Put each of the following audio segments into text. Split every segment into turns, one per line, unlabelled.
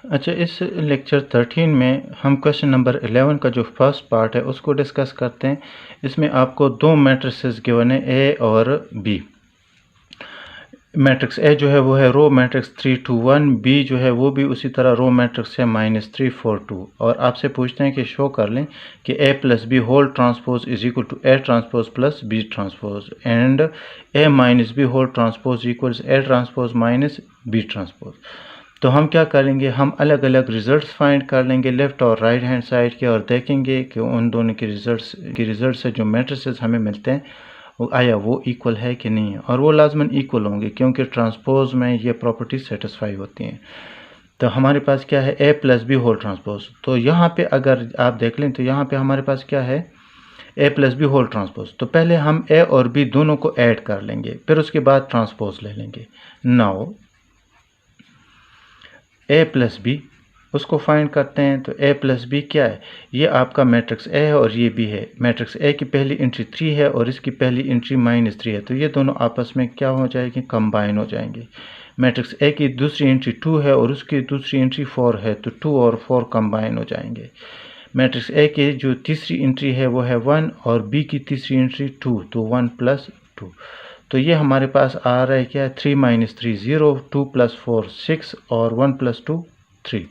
अच्छा, इस लेक्चर 13 में हम क्वेश्चन नंबर 11 का जो फर्स्ट पार्ट है उसको डिस्कस करते हैं। इसमें आपको दो मैट्रिसेस गिवन है, ए और बी। मैट्रिक्स ए जो है वो है रो मैट्रिक्स 3 2 1, बी जो है वो भी उसी तरह रो मैट्रिक्स है -3 4 2। और आपसे पूछते हैं कि शो कर लें कि A plus B whole transpose is equal to A transpose plus B transpose and A minus B whole transpose equals A transpose minus B transpose. तो हम क्या करेंगे, हम अलग अलग रिजल्ट्स फाइंड कर लेंगे लेफ़्ट और राइट हैंड साइड के, और देखेंगे कि उन दोनों के रिजल्ट से जो मैट्रिसेस हमें मिलते हैं वो आया वो इक्वल है कि नहीं है, और वो लाजमन इक्वल होंगे क्योंकि ट्रांसपोज में ये प्रॉपर्टी सेटिस्फाई होती हैं। तो हमारे पास क्या है, ए प्लस बी होल ट्रांसपोज। तो यहाँ पे अगर आप देख लें तो यहाँ पे हमारे पास क्या है, ए प्लस बी होल ट्रांसपोज। तो पहले हम ए और बी दोनों को ऐड कर लेंगे, फिर उसके बाद ट्रांसपोज ले लेंगे। नाउ ए प्लस बी उसको फाइंड करते हैं। तो ए प्लस बी क्या है, ये आपका मैट्रिक्स ए है और ये बी है। मैट्रिक्स ए की पहली एंट्री 3 है और इसकी पहली एंट्री -3 है, तो ये दोनों आपस में क्या हो जाएंगे, कंबाइन हो जाएंगे। मैट्रिक्स ए की दूसरी एंट्री 2 है और उसकी दूसरी एंट्री 4 है, तो 2 और 4 कंबाइन हो जाएंगे। मैट्रिक्स ए की जो तीसरी एंट्री है वो है 1 और बी की तीसरी एंट्री 2, तो 1 + 2। तो ये हमारे पास आ रहा है क्या, 3 - 3 0, 2 + 4 6 और 1 + 2 3।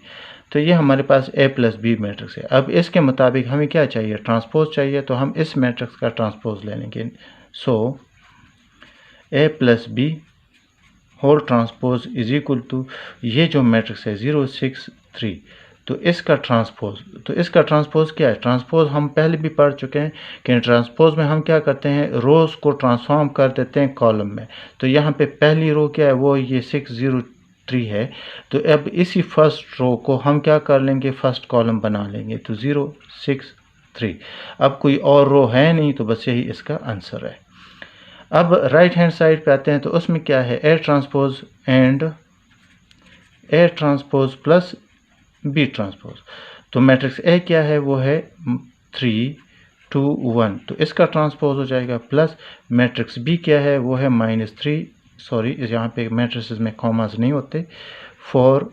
तो ये हमारे पास ए प्लस बी मैट्रिक्स है। अब इसके मुताबिक हमें क्या चाहिए, ट्रांसपोज चाहिए, तो हम इस मैट्रिक्स का ट्रांसपोज ले लेंगे। So A plus B whole transpose is equal to ये जो मैट्रिक्स है 0 6 3, तो इसका ट्रांसपोज क्या है। ट्रांसपोज हम पहले भी पढ़ चुके हैं कि ट्रांसपोज में हम क्या करते हैं, रोज़ को ट्रांसफॉर्म कर देते हैं कॉलम में। तो यहाँ पे पहली रो क्या है, वो ये 6 0 3 है। तो अब इसी फर्स्ट रो को हम क्या कर लेंगे, फर्स्ट कॉलम बना लेंगे, तो 0 6 3। अब कोई और रो है नहीं, तो बस यही इसका आंसर है। अब राइट हैंड साइड पे आते हैं, तो उसमें क्या है, A transpose and A transpose plus B transpose. तो मैट्रिक्स ए क्या है, वो है 3 2 1, तो इसका ट्रांसपोज हो जाएगा, प्लस मैट्रिक्स बी क्या है, वो है -3, सॉरी यहाँ पे मैट्रिसेस में कॉमास नहीं होते, 4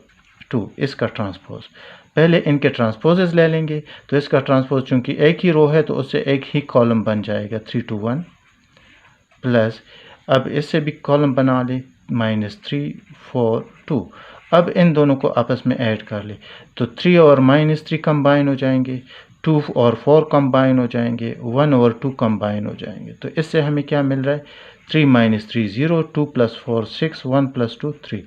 2, इसका ट्रांसपोज। पहले इनके ट्रांसपोजेस ले लेंगे। तो इसका ट्रांसपोज चूंकि एक ही रो है तो उससे एक ही कॉलम बन जाएगा, 3 2 1, प्लस अब इससे भी कॉलम बना ले, -3 4 2। अब इन दोनों को आपस में ऐड कर ले, तो 3 और -3 कंबाइन हो जाएंगे, 2 और 4 कंबाइन हो जाएंगे, 1 और 2 कंबाइन हो जाएंगे। तो इससे हमें क्या मिल रहा है, 3 - 3 0, 2 + 4 6, 1 + 2 3।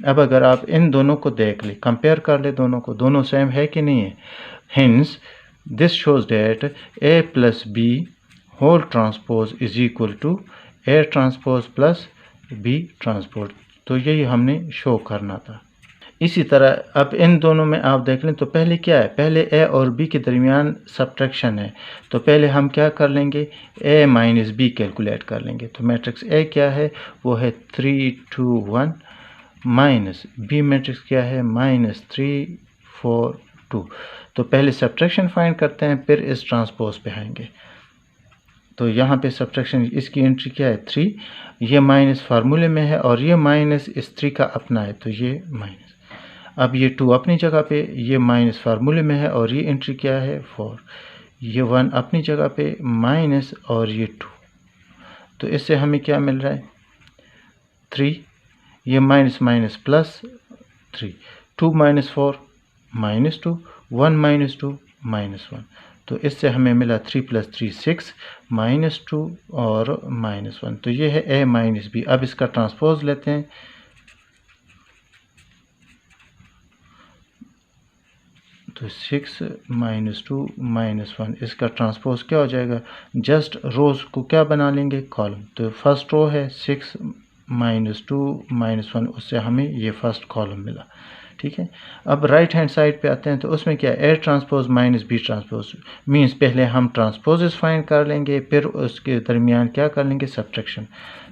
अब अगर आप इन दोनों को देख ले, कंपेयर कर ले दोनों को, दोनों सेम है कि नहीं है। Hence this shows that A plus B whole transpose is equal to A transpose plus B transpose. तो यही हमने शो करना था। इसी तरह अब इन दोनों में आप देख लें, तो पहले क्या है, पहले ए और बी के दरमियान सब्ट्रैक्शन है। तो पहले हम क्या कर लेंगे, ए माइनस बी कैलकुलेट कर लेंगे। तो मैट्रिक्स ए क्या है, वो है 3 2 1, माइनस बी मैट्रिक्स क्या है, -3 4 2। तो पहले सब्ट्रैक्शन फाइंड करते हैं, फिर इस ट्रांसपोज पे आएंगे। तो यहाँ पे सब्ट्रैक्शन, इसकी एंट्री क्या है 3, ये माइनस फार्मूले में है और ये माइनस इस 3 का अपना है, तो ये माइनस। अब ये 2 अपनी जगह पे, ये माइनस फार्मूले में है और ये एंट्री क्या है 4, ये 1 अपनी जगह पे, माइनस और ये 2। तो इससे हमें क्या मिल रहा है 3, ये माइनस माइनस प्लस 3, 2 - 4 -2, 1 - 2 -1। तो इससे हमें मिला 3 + 3 6, -2 और -1। तो ये है ए माइनस बी। अब इसका ट्रांसपोज लेते हैं। तो 6 - 2 -1, इसका ट्रांसपोज क्या हो जाएगा, जस्ट रोज़ को क्या बना लेंगे, कॉलम। तो फर्स्ट रो है 6 - 2 -1, उससे हमें ये फर्स्ट कॉलम मिला। ठीक है। अब राइट हैंड साइड पे आते हैं, तो उसमें क्या है, A transpose minus B transpose. Means पहले हम ट्रांसपोजेस फाइंड कर लेंगे, फिर उसके दरमियान क्या कर लेंगे, सब्ट्रैक्शन।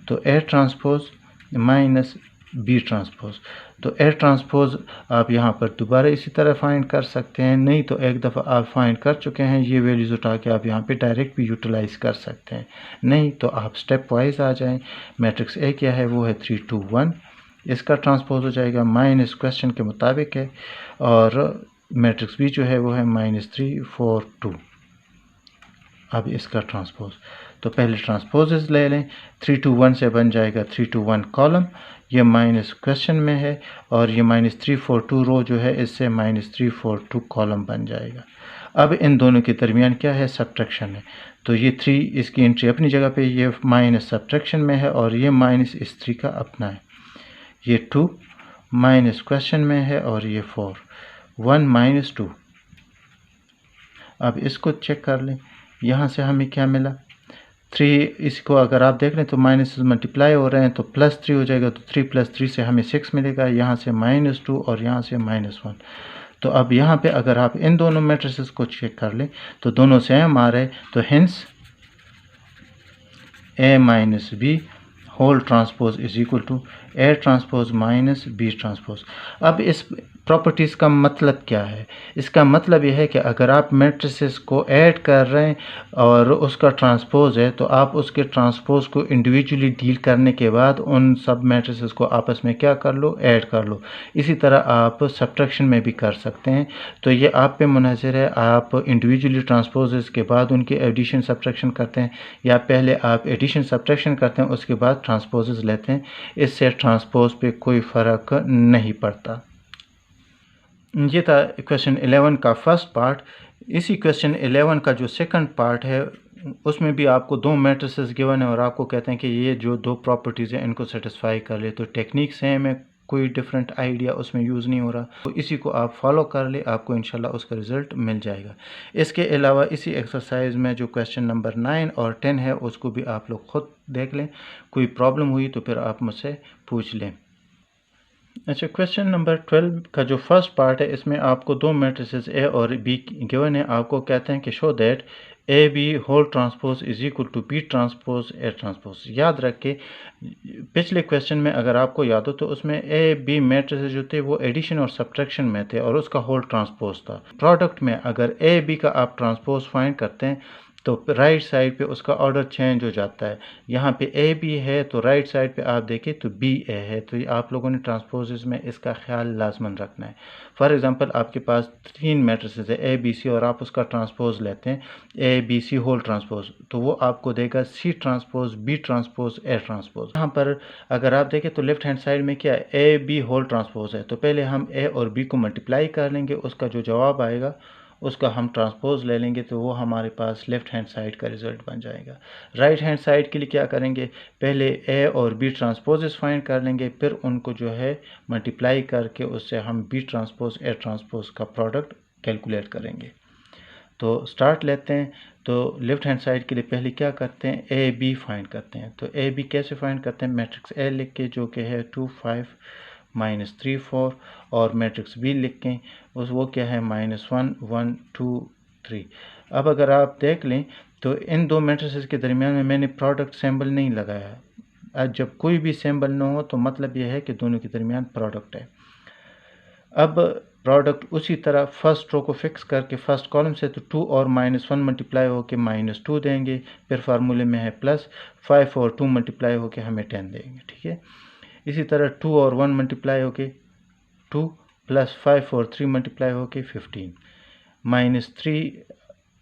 तो A transpose minus B transpose. तो ए ट्रांसपोज आप यहाँ पर दोबारा इसी तरह फाइंड कर सकते हैं, नहीं तो एक दफ़ा आप फाइंड कर चुके हैं, ये वैल्यूज़ उठा के आप यहाँ पे डायरेक्ट भी यूटिलाइज़ कर सकते हैं। नहीं तो आप स्टेप वाइज आ जाएं। मैट्रिक्स ए क्या है, वो है 3 2 1, इसका ट्रांसपोज हो जाएगा माइनस क्वेश्चन के मुताबिक है, और मैट्रिक्स बी जो है वो है -3 4 2। अब इसका ट्रांसपोज, तो पहले ट्रांसपोजेस ले लें। 3 2 1 से बन जाएगा 3 2 1 कॉलम, ये माइनस क्वेश्चन में है, और ये -3 4 2 रो जो है इससे -3 4 2 कॉलम बन जाएगा। अब इन दोनों के दरमियान क्या है, सब्ट्रैक्शन है, तो ये 3 इसकी एंट्री अपनी जगह पे, ये माइनस सब्ट्रैक्शन में है और ये माइनस इस 3 का अपना है। ये 2 माइनस क्वेश्चन में है और ये 4 1 -2। अब इसको चेक कर लें, यहाँ से हमें क्या मिला 3, इसको अगर आप देख लें तो माइनस मल्टीप्लाई हो रहे हैं तो +3 हो जाएगा, तो 3 + 3 से हमें 6 मिलेगा, यहाँ से -2 और यहाँ से -1। तो अब यहाँ पे अगर आप इन दोनों मैट्रिसेस को चेक कर लें तो दोनों सेम आ रहे हैं, तो hence A minus B whole transpose is equal to A transpose minus B transpose. अब इस प्रॉपर्टीज़ का मतलब क्या है, इसका मतलब यह है कि अगर आप मैट्रिसेस को ऐड कर रहे हैं और उसका ट्रांसपोज है, तो आप उसके ट्रांसपोज को इंडिविजुअली डील करने के बाद उन सब मैट्रिसेस को आपस में क्या कर लो, ऐड कर लो। इसी तरह आप सब्ट्रैक्शन में भी कर सकते हैं, तो ये आप पे मुनहसर है, आप इंडिविजुअली ट्रांसपोजेस के बाद उनकी एडिशन सब्ट्रैक्शन करते हैं, या पहले आप एडिशन सब्ट्रैक्शन करते हैं उसके बाद ट्रांसपोजेस लेते हैं, इससे ट्रांसपोज पे कोई फ़र्क नहीं पड़ता। ये था क्वेश्चन 11 का फर्स्ट पार्ट। इसी क्वेश्चन 11 का जो सेकंड पार्ट है उसमें भी आपको 2 मैट्रिसेस गिवन है और आपको कहते हैं कि ये जो 2 प्रॉपर्टीज़ हैं इनको सेटिस्फाई कर ले, तो टेक्निक सेम है, कोई डिफरेंट आइडिया उसमें यूज़ नहीं हो रहा, तो इसी को आप फॉलो कर ले, आपको इंशाल्लाह उसका रिज़ल्ट मिल जाएगा। इसके अलावा इसी एक्सरसाइज में जो क्वेश्चन नंबर 9 और 10 है उसको भी आप लोग खुद देख लें, कोई प्रॉब्लम हुई तो फिर आप मुझसे पूछ लें। अच्छा, क्वेश्चन नंबर 12 का जो फर्स्ट पार्ट है इसमें आपको 2 मैट्रिसेस ए और बी गिवन है, आपको कहते हैं कि show that A B whole transpose is equal to B transpose A transpose. याद रखें पिछले क्वेश्चन में अगर आपको याद हो तो उसमें ए बी मैट्रिसेस जो थे वो एडिशन और सब्ट्रैक्शन में थे और उसका होल ट्रांसपोज था। प्रोडक्ट में अगर ए बी का आप ट्रांसपोज फाइंड करते हैं तो राइट साइड पे उसका ऑर्डर चेंज हो जाता है, यहाँ पे ए बी है तो राइट साइड पे आप देखें तो बी ए है, तो ये आप लोगों ने ट्रांसपोजेस में इसका ख्याल लाजमन रखना है। फॉर एग्जांपल आपके पास 3 मैट्रिसेस है ए बी सी और आप उसका ट्रांसपोज लेते हैं A B C whole transpose, तो वो आपको देगा C transpose B transpose A transpose. यहाँ पर अगर आप देखें तो लेफ्ट हैंड साइड में क्या है, ए बी होल ट्रांसपोज है, तो पहले हम ए और बी को मल्टीप्लाई कर लेंगे, उसका जो जवाब आएगा उसका हम ट्रांसपोज ले लेंगे, तो वो हमारे पास लेफ़्ट हैंड साइड का रिज़ल्ट बन जाएगा। राइट हैंड साइड के लिए क्या करेंगे, पहले ए और बी ट्रांसपोजेस फाइंड कर लेंगे, फिर उनको जो है मल्टीप्लाई करके उससे हम बी ट्रांसपोज ए ट्रांसपोज का प्रोडक्ट कैलकुलेट करेंगे। तो स्टार्ट लेते हैं, तो लेफ़्ट हैंड साइड के लिए पहले क्या करते हैं, ए बी फाइंड करते हैं। तो ए बी कैसे फाइंड करते हैं, मैट्रिक्स ए लिख के जो कि है 2 5 -3 4 और मैट्रिक्स बी लिख के उस वो क्या है -1 1 2 3। अब अगर आप देख लें तो इन 2 मैट्रिसेस के दरमियान में मैंने प्रोडक्ट सिंबल नहीं लगाया। आज जब कोई भी सिंबल ना हो तो मतलब यह है कि दोनों के दरमियान प्रोडक्ट है। अब प्रोडक्ट उसी तरह फर्स्ट रो को फिक्स करके फर्स्ट कॉलम से तो 2 और -1 मल्टीप्लाई होकर -2 देंगे, फिर फार्मूले में है प्लस 5 और 2 मल्टीप्लाई होकर हमें 10 देंगे, ठीक है। इसी तरह 2 और 1 मल्टीप्लाई होके 2 प्लस 5 और 3 मल्टीप्लाई होके 15, -3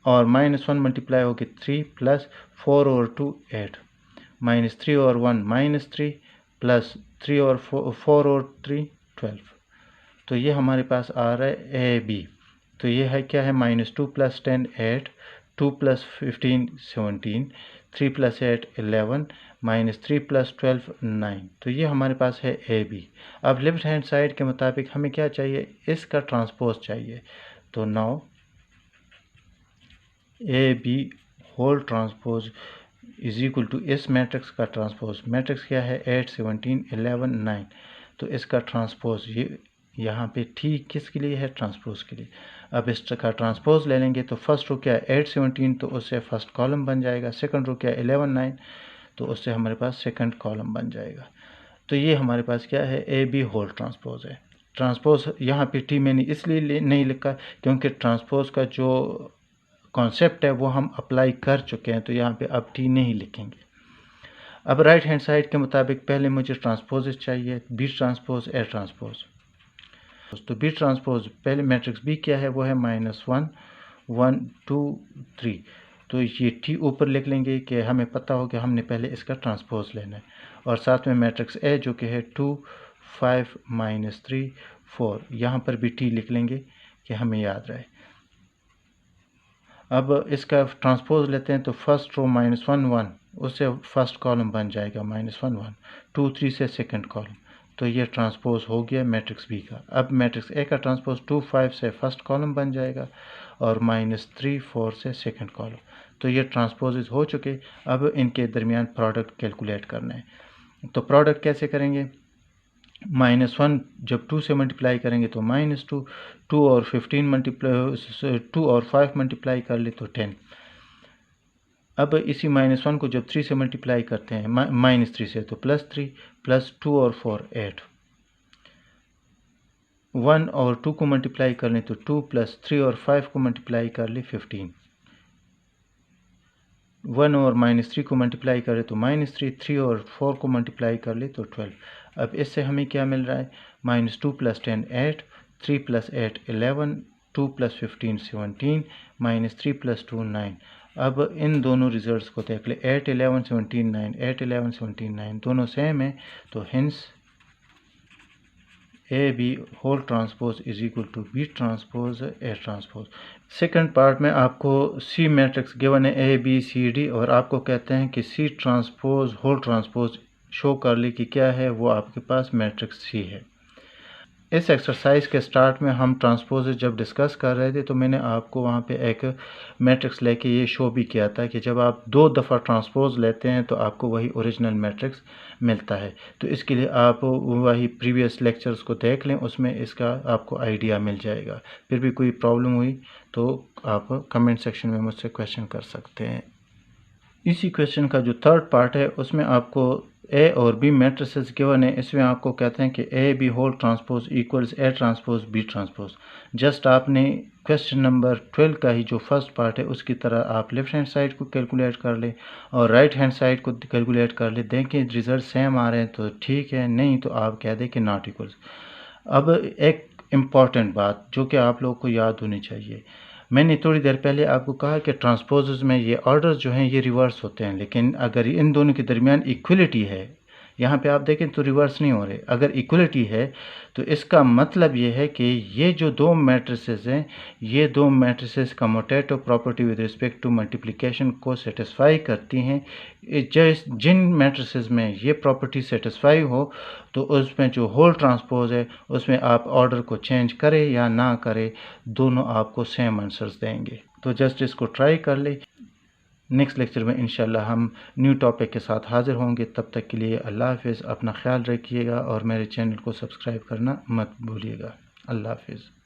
और -1 मल्टीप्लाई होके 3 प्लस 4 और 2 8, -3 और 1 -3 प्लस 3 और 4 और 3 12। तो ये हमारे पास आ रहा है ए बी, तो ये है क्या है -2 + 10 8, 2 + 15 17, 3 + 8 11, -3 + 12 9, तो ये हमारे पास है ए बी। अब लेफ्ट हैंड साइड के मुताबिक हमें क्या चाहिए, इसका ट्रांसपोज चाहिए, तो now A B whole transpose is equal to इस मैट्रिक्स का ट्रांसपोज, मैट्रिक्स क्या है 8 17 11 9, तो इसका ट्रांसपोज ये यहाँ पे ठीक किसके लिए है, ट्रांसपोज के लिए। अब इसका ट्रांसपोज ले लेंगे तो फर्स्ट रो क्या है 8 17, तो उससे फर्स्ट कॉलम बन जाएगा, सेकंड रो क्या है 11 9, तो उससे हमारे पास सेकंड कॉलम बन जाएगा। तो ये हमारे पास क्या है, ए बी होल ट्रांसपोज है। ट्रांसपोज यहाँ पे टी मैंने इसलिए नहीं लिखा क्योंकि ट्रांसपोज का जो कॉन्सेप्ट है वो हम अप्लाई कर चुके हैं, तो यहाँ पे अब टी नहीं लिखेंगे। अब राइट हैंड साइड के मुताबिक पहले मुझे ट्रांसपोज चाहिए, बी ट्रांसपोज ए ट्रांसपोज। तो बी ट्रांसपोज पहले मैट्रिक्स बी क्या है, वो है -1 1 2 3। तो ये टी ऊपर लिख लेंगे कि हमें पता हो कि हमने पहले इसका ट्रांसपोज लेना है, और साथ में मैट्रिक्स ए जो कि है 2 5 -3 4, यहाँ पर भी टी लिख लेंगे कि हमें याद रहे। अब इसका ट्रांसपोज लेते हैं तो फर्स्ट रो -1 1, उससे फर्स्ट कॉलम बन जाएगा -1 1, 2 3 से सेकंड कॉलम। तो ये ट्रांसपोज हो गया मैट्रिक्स बी का। अब मैट्रिक्स ए का ट्रांसपोज 2 5 से फर्स्ट कॉलम बन जाएगा और -3 4 से सेकंड कॉलम। तो ये ट्रांसपोजेज हो चुके। अब इनके दरमियान प्रोडक्ट कैलकुलेट करना है। तो प्रोडक्ट कैसे करेंगे, -1 जब 2 से मल्टीप्लाई करेंगे तो -2, 2 और 15 मल्टीप्लाई 2 और 5 मल्टीप्लाई कर ले तो 10। अब इसी -1 को जब 3 से मल्टीप्लाई करते हैं -3 से तो +3, +2 और 4 8, 1 और 2 को मल्टीप्लाई कर लें तो 2, +3 और 5 को मल्टीप्लाई कर ले 15, 1 और -3 को मल्टीप्लाई करें तो -3, 3 और 4 को मल्टीप्लाई कर ले तो 12। अब इससे हमें क्या मिल रहा है, -2 + 10 8, 3 + 8 11, 2 + 15 17, -3 + 2 9। अब इन दोनों रिजल्ट्स को देख ले, 8 11 17 9, 8 11 17 9 दोनों सेम है, तो hence A B whole transpose is equal to B transpose A transpose. Second part में आपको सी मैट्रिक्स गिवन है ए बी सी डी, और आपको कहते हैं कि C transpose whole transpose show कर ले कि क्या है, वो आपके पास मैट्रिक्स सी है। इस एक्सरसाइज के स्टार्ट में हम ट्रांसपोज जब डिस्कस कर रहे थे तो मैंने आपको वहाँ पे एक मैट्रिक्स लेके ये शो भी किया था कि जब आप 2 दफ़ा ट्रांसपोज लेते हैं तो आपको वही ओरिजिनल मैट्रिक्स मिलता है। तो इसके लिए आप वही प्रीवियस लेक्चर्स को देख लें, उसमें इसका आपको आइडिया मिल जाएगा। फिर भी कोई प्रॉब्लम हुई तो आप कमेंट सेक्शन में मुझसे क्वेश्चन कर सकते हैं। इसी क्वेश्चन का जो थर्ड पार्ट है उसमें आपको ए और बी मैट्रिसेस गिवन है। इसमें आपको कहते हैं कि A B whole transpose equals A transpose B transpose. Just आपने क्वेश्चन नंबर 12 का ही जो फर्स्ट पार्ट है उसकी तरह आप लेफ्ट हैंड साइड को कैलकुलेट कर ले और राइट हैंड साइड को कैलकुलेट कर ले। देखें रिजल्ट सेम आ रहे हैं तो ठीक है, नहीं तो आप कह दें कि नॉट इक्वल्स। अब एक इम्पॉर्टेंट बात जो कि आप लोगों को याद होनी चाहिए, मैंने थोड़ी देर पहले आपको कहा कि ट्रांसपोजेस में ये ऑर्डर्स जो हैं ये रिवर्स होते हैं, लेकिन अगर इन दोनों के दरमियान इक्वलिटी है, यहाँ पे आप देखें तो रिवर्स नहीं हो रहे। अगर इक्वलिटी है तो इसका मतलब ये है कि ये जो दो मैट्रिसेस हैं, ये दो matrices commutative property with respect to multiplication को सेटिस्फाई करती हैं। जिन मैट्रिसेस में ये प्रॉपर्टी सेटिस्फाई हो तो उसमें जो होल ट्रांसपोज है उसमें आप ऑर्डर को चेंज करें या ना करें, दोनों आपको सेम आंसर्स देंगे। तो जस्ट इसको ट्राई कर ले। नेक्स्ट लेक्चर में इंशाल्लाह हम न्यू टॉपिक के साथ हाज़िर होंगे। तब तक के लिए अल्लाह हाफ़िज़, अपना ख्याल रखिएगा और मेरे चैनल को सब्सक्राइब करना मत भूलिएगा। अल्लाह हाफ़िज़।